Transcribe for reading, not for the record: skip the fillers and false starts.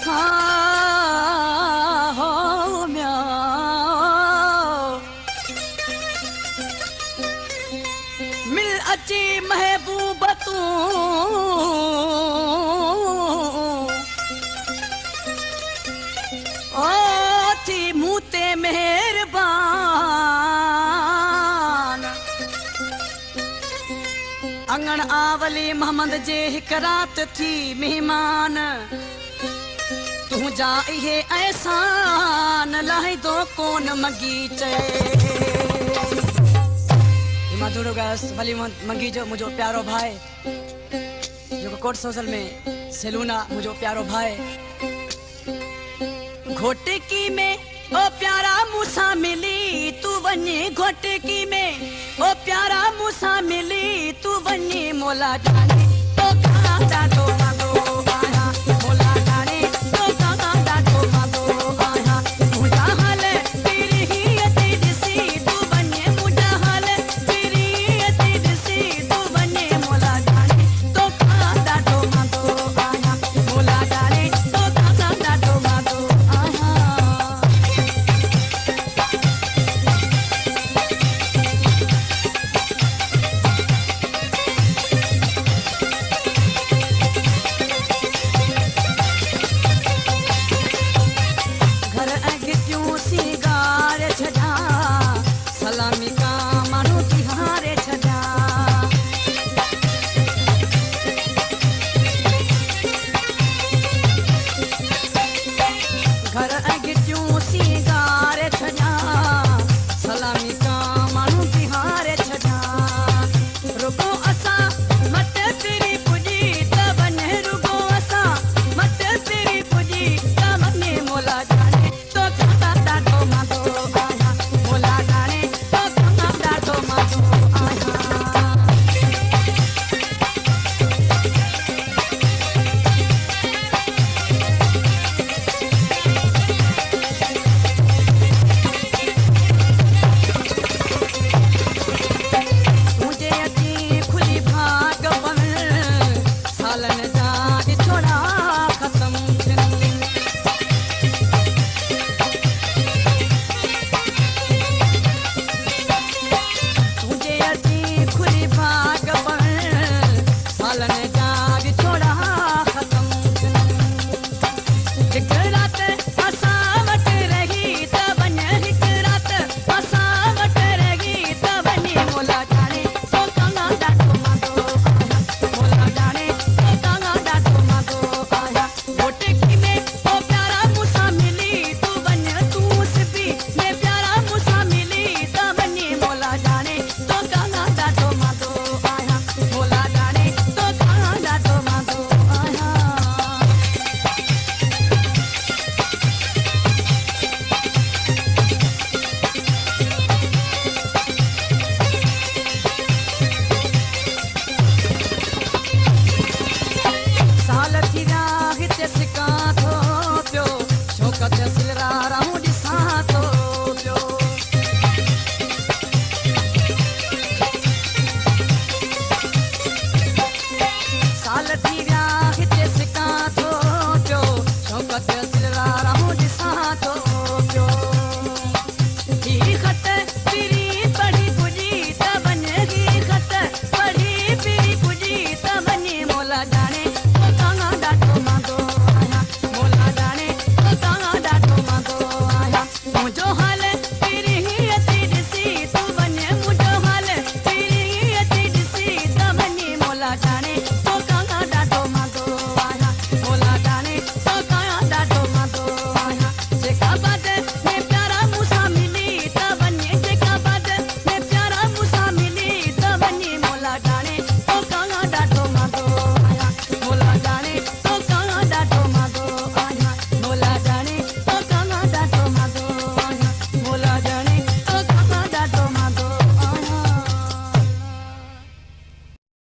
हाँ हो म्याओ मिल अची महबूब तू ओ थी मूते मेहरबान अंगण आवली मोहम्मद जे हिक रात थी मेहमान तू जा इहे एहसान लाही दो कोन मगीचे मधुर गस भली मंगी जो मुझो प्यारो भाई जो कोट सोशल में सेलूना मुझो प्यारो भाई घोटकी में ओ प्यारा मूसा मिली तू वनी घोटकी में ओ प्यारा मूसा मिली तू वनी मोला डाली